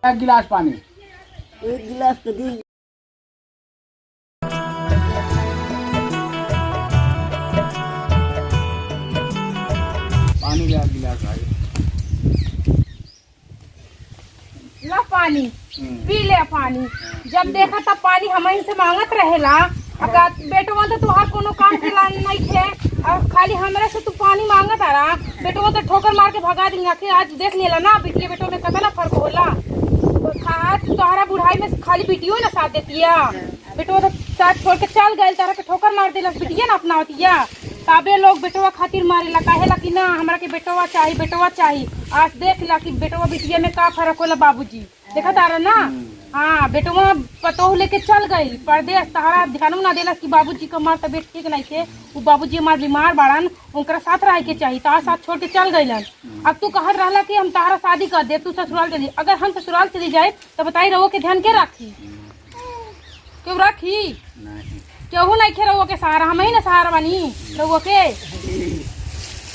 एक गिलास पानी। एक गिलास तो दी। पानी ले एक गिलास भाई। ला पानी पी ले पानी। जब देखा तब पानी हमें से मांगत रहेला। अगर बेटवा तो तुहार कोनो काम के ला नहीं थे और खाली हमरे से तू पानी मांगत आ रहा। बेटवा तो ठोकर मार के भगा दी। आखिर आज देख लेला ना बिटिया बेटो में कितना फर्क होला। आज तोहरा बुढ़ाई में खाली बिटियो ना साथ देतिया। बेटवा तो साथ छोड़ के चल गए तारा के ठोकर मार देला बिटिया ना अपनावतिया। ताबे लोग बेटवा खातिर मारेला कहेला कि ना हमरा के बेटवा चाहिए बेटवा चाहिए। आज देख ला कि बेटवा बिटिया में का फर्क होला। बाबूजी देखा तारा ना। हाँ बेटवा पतोह लेके चल गई परदेश। तहरा ध्यान ना देला कि बाबूजी का हमार तबीयत ठीक नहीं थे। वो बाबूजी हमार बीमार बाड़न उनका साथ रह के चाहिए। तार साथ छोड़ के चल गईलन। अब तू कहत रहला कि हम तहरा शादी कर दे तू ससुराल चली। अगर हम ससुराल चली जाए तो बताई रहो के ध्यान के राखी क्यों राखी केहू नहीं खे रहो के सहारा हम ही ना सहारा बनी रहो के।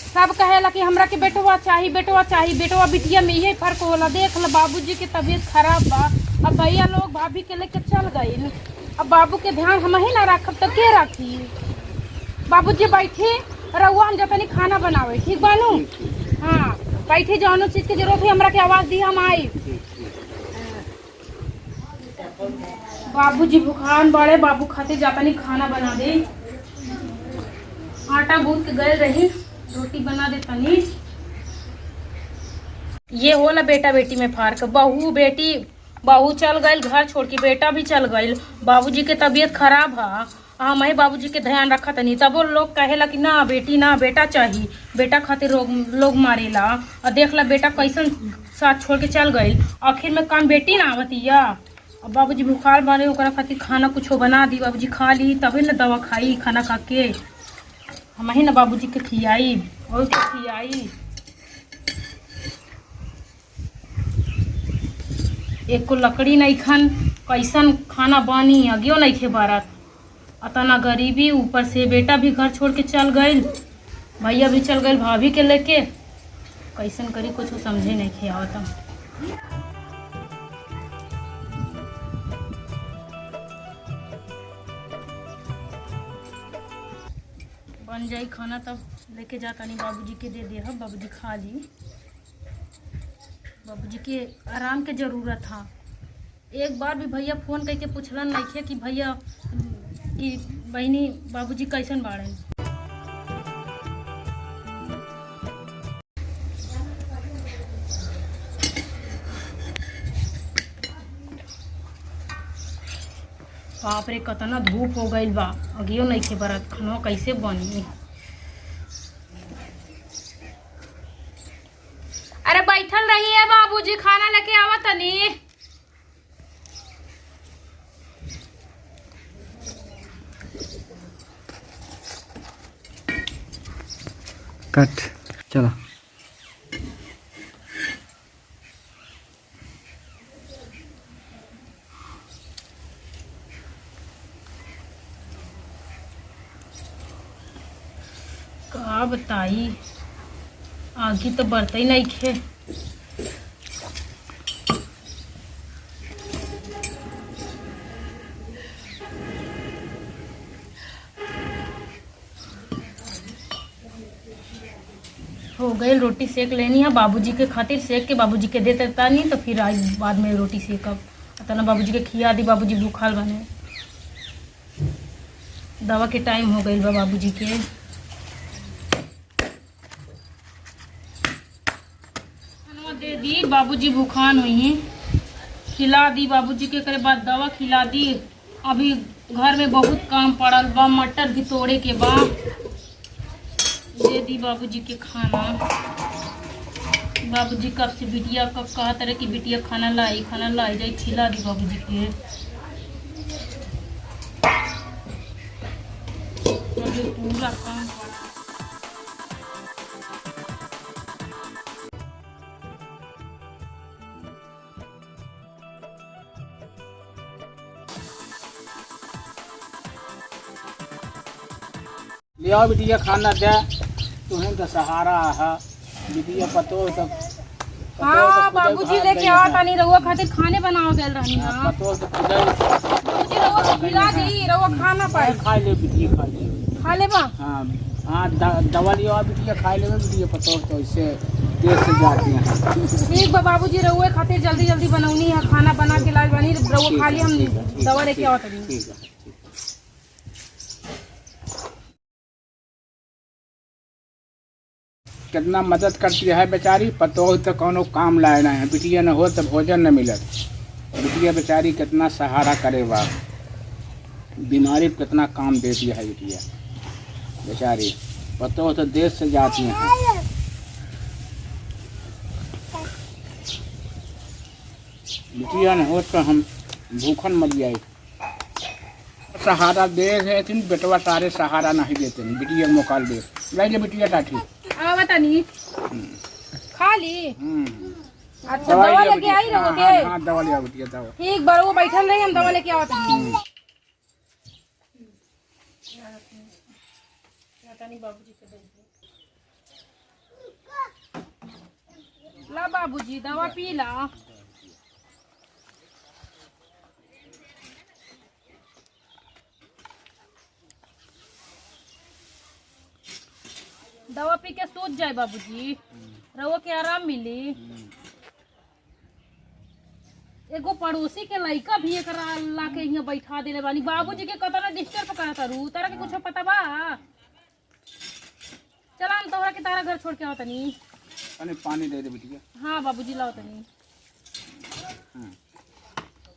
सब कहेला कि हमरा के बेटवा चाहिए बेटवा बिटिया में यही फर्क होला। देख ला बाबूजी के तबीयत खराब बा। अब भैया लोग भाभी के लेके चल गए। अब बाबू के ध्यान हम ही ना रखब तो के राखी। बाबूजी बैठी रहुआ हम जतनी खाना बनावे ठीक बानू। हाँ बैठी जौनो चीज की जरूरत है हमरा के आवाज दी हम आई। बाबूजी भूखान बड़े बाबू खातिर जातनी खाना बना दे। आटा गूंथ के गए रही रोटी बना दे तनी। ये होला बेटा बेटी में फर्क। बहू चल गई घर छोड़ के बेटा भी चल गई। बाबूजी के तबीयत खराब है हम ही बाबूजी के ध्यान रखा तनी। तब वो लोग कहेला कि ना बेटी ना बेटा चाहिए। बेटा खातिर लोग मारेला। और देख ला बेटा कैसन साथ छोड़ के चल गई। आखिर में काम बेटी ना आवतिया। अब बाबूजी बुखार मारे ओकरा खातिर खाना कुछ बना दी। बाबूजी खा ली तभी ना दवा खाई। खाना खा के हम ही ना बाबूजी के खियाई और के खियाई। एक को लकड़ी नहीं खान कैसन खाना बनी अगियो नहीं खे बारात। अतना गरीबी ऊपर से बेटा भी घर छोड़ के चल गई। भैया भी चल गए भाभी के लेके। कैसन करी कुछ समझे नहीं खे आवता। बन जाई खाना तब लेके जाता नहीं बाबूजी के दे दे। हम बाबूजी खा ली। बाबूजी के आराम के जरूरत था। एक बार भी भैया फोन करके पूछलन नहीं थे कि भैया कि बहनी बाबूजी कैसन बाड़े। बाप रे कतना धूप हो गई बा अगियो नहीं खे बरत। खाना कैसे बनी। अरे बैठल रही है बाबूजी खाना लेके आवा तनी। कट चला। का बताई आगे तो बढ़ते ही नहीं खे। हो गई रोटी सेक लेनी है बाबूजी के खातिर। सेक के बाबूजी के देते नहीं तो फिर आज बाद में रोटी सेकब। अतना बाबूजी के खिया दी। बाबूजी भूखाल बने। दवा के टाइम हो गई बा बाबूजी के। दे दी बाबूजी भूखान हुई खिला दी बाबूजी के। करे बाद दवा खिला दी। अभी घर में बहुत काम पड़ल बा। मटर भी तोड़े के बा। दे दी बाबूजी के खाना। बाबूजी कब से बिटिया कब कहत रहे कि बिटिया खाना लाई जाए। खिला दी बाबूजी के। अभी पूरा काम लिया बिटिया खाना दे। तुम्हें तो सहारा है बिटिया पतो तब हाँ बाबूजी लेके आवा तानी रहुआ खातिर खाने बनाओ गेल रहनी हां पतो से खुदा बाबूजी रहुआ को खिला दी रहुआ खा ना पाए खा ले बिटिया खा ले बा हाँ हाँ दवा लियो बिटिया खा ले बिटिया पतो तो इससे देर से जाती हैं ठीक बा बाबूजी रहुआ खातिर जल्दी जल्दी बनौनी है खाना बना के लाए बनी रहुआ खा ली हम दवा लेके आवा तानी ठीक है कितना मदद करती है बेचारी पतो तो कोनो काम लाए ना है बिटिया न हो तो भोजन न मिलत बिटिया बेचारी कितना सहारा करे बा बीमारी पे कितना काम देती है बिटिया बेचारी पतो तो देश से जाती हैं बिटिया न हो तो हम भूखन मर जाए सहारा दे लेकिन बेटवा सारे सहारा नहीं देते बिटिया मौका दे ले बिटिया टाठी आवा तानी खा ली अच्छा दवाई दवा ले लेके आई बिटिया, रहोगे हाँ, हाँ, दवा लिया बिटिया दवा ठीक बार वो बैठल रही हम दवा लेके आवा तानी ला बाबूजी दवा पी ला दवा पी के सूत जाए बाबूजी रहुआ के आराम मिली एगो पड़ोसी के लड़का भी एक ला के यहाँ बैठा देले बानी बाबूजी के कतना डिस्टर्ब करता रू तारा के कुछ पता बा चला हम तोहरा के तारा घर छोड़ के आवत तनी अरे पानी दे दे बिटिया हाँ बाबूजी लाओ तनी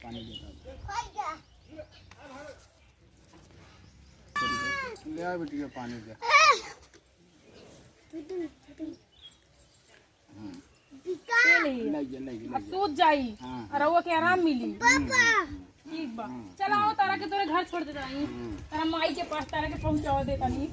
पानी दे ले आ बिटिया पानी दे अब सूत जाई और रहुआ के आराम मिली ठीक बा चला आओ तारा के तोरे घर छोड़ दे तारा माई के पास तारा के पहुंचावा दे तानी